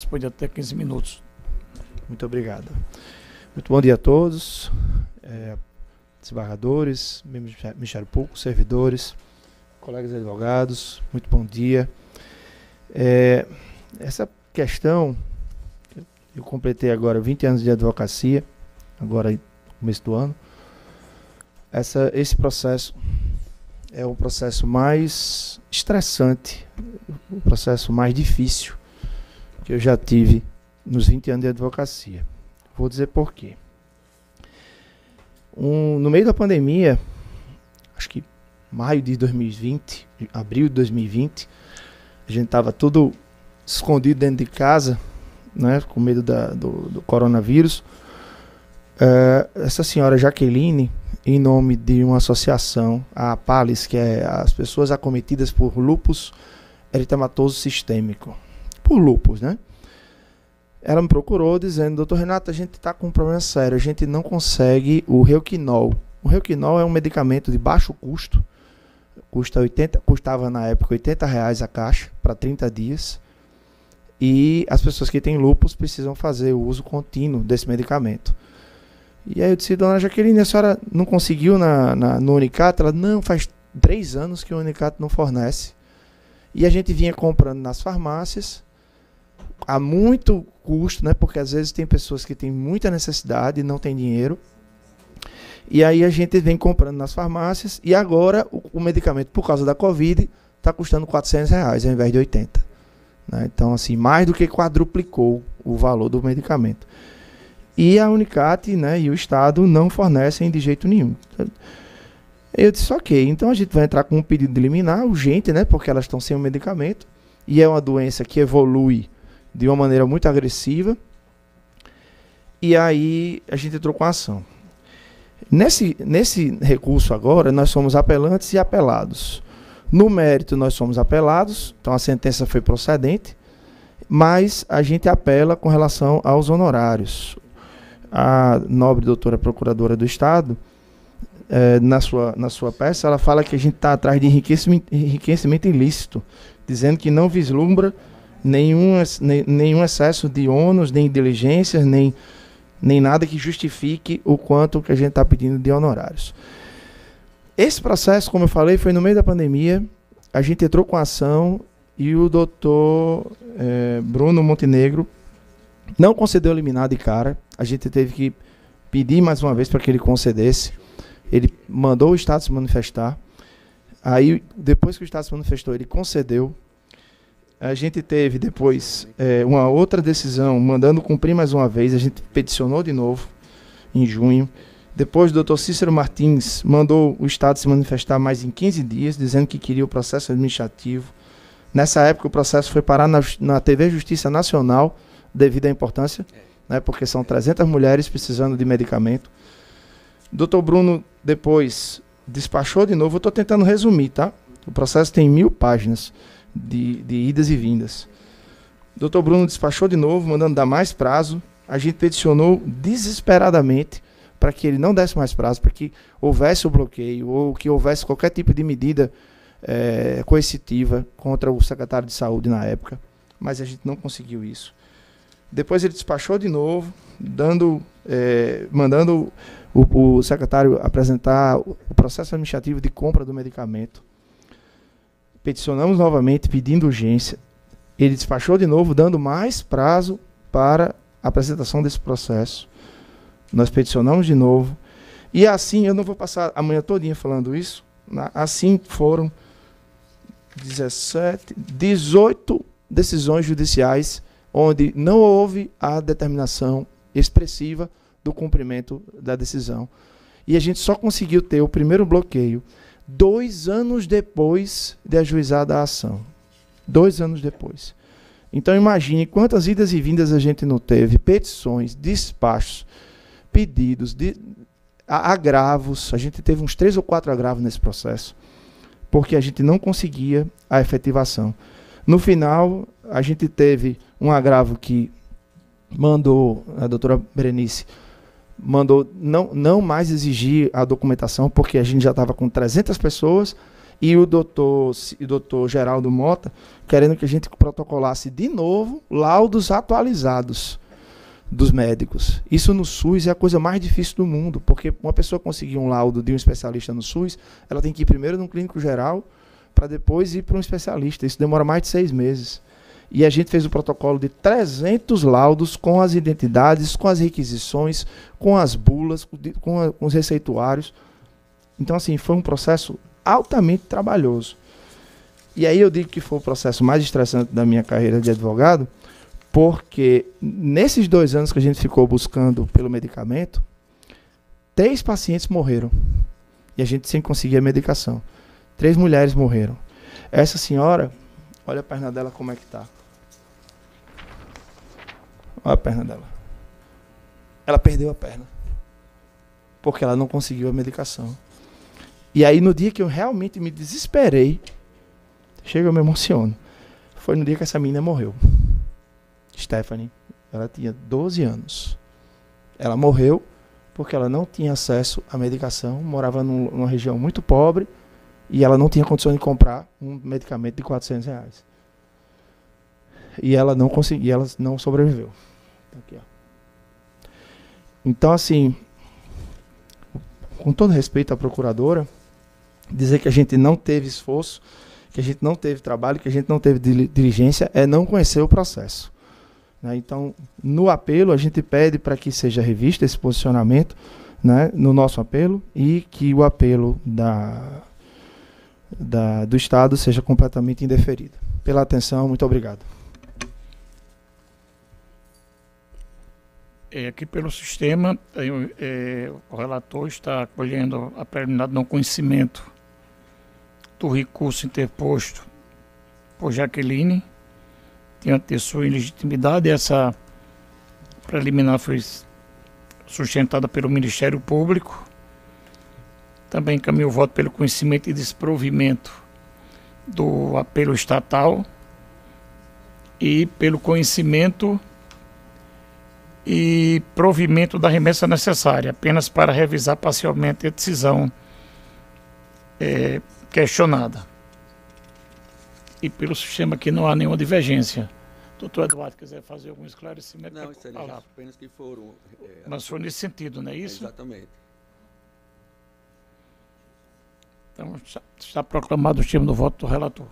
dispõe de até 15 minutos. Muito obrigado. Muito bom dia a todos, desembargadores, membros do Ministério Público, servidores, colegas advogados, muito bom dia. Essa questão, eu completei agora 20 anos de advocacia, agora no começo do ano. Esse processo é o processo mais estressante, o processo mais difícil que eu já tive nos 20 anos de advocacia. Vou dizer por quê. No meio da pandemia, acho que maio de 2020, abril de 2020, a gente estava tudo escondido dentro de casa, né, com medo do coronavírus. Essa senhora Jaqueline, em nome de uma associação, a APALIS, que é as pessoas acometidas por lúpus eritematoso sistêmico, por lúpus, né? Ela me procurou dizendo: doutor Renato, a gente está com um problema sério, a gente não consegue o Reuquinol. O Reuquinol é um medicamento de baixo custo, custava na época R$80 a caixa para 30 dias, e as pessoas que têm lúpus precisam fazer o uso contínuo desse medicamento. E aí eu disse: dona Jaqueline, a senhora não conseguiu no Unicat? Ela: não, faz 3 anos que o Unicat não fornece. E a gente vinha comprando nas farmácias, a muito custo, né? Porque às vezes tem pessoas que têm muita necessidade e não têm dinheiro. E aí a gente vem comprando nas farmácias, e agora o medicamento, por causa da Covid, está custando R$400 ao invés de 80. Né? Então, assim, mais do que quadruplicou o valor do medicamento. E a Unicat, né, e o Estado não fornecem de jeito nenhum. Eu disse: ok, então a gente vai entrar com um pedido de liminar urgente, né, porque elas estão sem o medicamento, e é uma doença que evolui de uma maneira muito agressiva. E aí a gente entrou com a ação. Nesse recurso agora, nós somos apelantes e apelados. No mérito, nós somos apelados, então a sentença foi procedente, mas a gente apela com relação aos honorários. A nobre doutora procuradora do Estado, na sua peça, ela fala que a gente está atrás de enriquecimento ilícito, dizendo que não vislumbra nenhum excesso de ônus, nem diligências, nem nada que justifique o quanto que a gente está pedindo de honorários. Esse processo, como eu falei, foi no meio da pandemia. A gente entrou com a ação e o doutor Bruno Montenegro não concedeu liminar de cara. A gente teve que pedir mais uma vez para que ele concedesse. Ele mandou o Estado se manifestar. Aí, depois que o Estado se manifestou, ele concedeu. A gente teve depois uma outra decisão mandando cumprir mais uma vez. A gente peticionou de novo em junho. Depois o doutor Cícero Martins mandou o Estado se manifestar mais em 15 dias, dizendo que queria o processo administrativo. Nessa época o processo foi parar na TV Justiça Nacional, devido à importância, né, porque são 300 mulheres precisando de medicamento. Doutor Bruno depois despachou de novo. Eu estou tentando resumir, tá? O processo tem 1000 páginas de idas e vindas. Doutor Bruno despachou de novo, mandando dar mais prazo. A gente peticionou desesperadamente para que ele não desse mais prazo, para que houvesse o bloqueio, ou que houvesse qualquer tipo de medida coercitiva contra o secretário de saúde na época, mas a gente não conseguiu isso. Depois ele despachou de novo, mandando o secretário apresentar o processo administrativo de compra do medicamento. Peticionamos novamente, pedindo urgência. Ele despachou de novo, dando mais prazo para a apresentação desse processo. Nós peticionamos de novo. E assim, eu não vou passar a manhã todinha falando isso, né? Assim foram 18 decisões judiciais onde não houve a determinação expressiva do cumprimento da decisão. E a gente só conseguiu ter o primeiro bloqueio 2 anos depois de ajuizada a ação. 2 anos depois. Então imagine quantas idas e vindas a gente não teve, petições, despachos, pedidos, agravos. A gente teve uns 3 ou 4 agravos nesse processo, porque a gente não conseguia a efetivação. No final, a gente teve um agravo que mandou, a doutora Berenice, mandou não mais exigir a documentação, porque a gente já estava com 300 pessoas E o doutor Geraldo Mota querendo que a gente protocolasse de novo laudos atualizados dos médicos. Isso no SUS é a coisa mais difícil do mundo, porque uma pessoa conseguir um laudo de um especialista no SUS, ela tem que ir primeiro num clínico geral, para depois ir para um especialista. Isso demora mais de 6 meses. E a gente fez o protocolo de 300 laudos com as identidades, com as requisições, com as bulas, com os receituários. Então, assim, foi um processo altamente trabalhoso. E aí eu digo que foi o processo mais estressante da minha carreira de advogado, porque nesses 2 anos que a gente ficou buscando pelo medicamento, 3 pacientes morreram. E a gente sem conseguir a medicação. 3 mulheres morreram. Essa senhora, olha a perna dela como é que tá. Olha a perna dela. Ela perdeu a perna. Porque ela não conseguiu a medicação. E aí no dia que eu realmente me desesperei, chega, eu me emociono. Foi no dia que essa menina morreu. Stephanie, ela tinha 12 anos. Ela morreu porque ela não tinha acesso à medicação, morava numa região muito pobre e ela não tinha condições de comprar um medicamento de R$400. E ela não conseguia, ela não sobreviveu. Aqui, ó. Então, assim, com todo respeito à procuradora, dizer que a gente não teve esforço, que a gente não teve trabalho, que a gente não teve diligência, é não conhecer o processo. Né? Então, no apelo, a gente pede para que seja revisto esse posicionamento, né, no nosso apelo, e que o apelo do Estado seja completamente indeferido. Pela atenção, muito obrigado. Aqui pelo sistema, o relator está acolhendo a preliminar de não conhecimento do recurso interposto por Jaqueline, diante de sua ilegitimidade. Essa preliminar foi sustentada pelo Ministério Público. Também encaminhou o voto pelo conhecimento e desprovimento do apelo estatal e pelo conhecimento e provimento da remessa necessária, apenas para revisar parcialmente a decisão questionada. E pelo sistema aqui não há nenhuma divergência. Doutor Eduardo, quiser fazer algum esclarecimento? Não, excelente, apenas que foram... Mas foi nesse sentido, não é isso? Exatamente. Então, está proclamado o termo do voto do relator.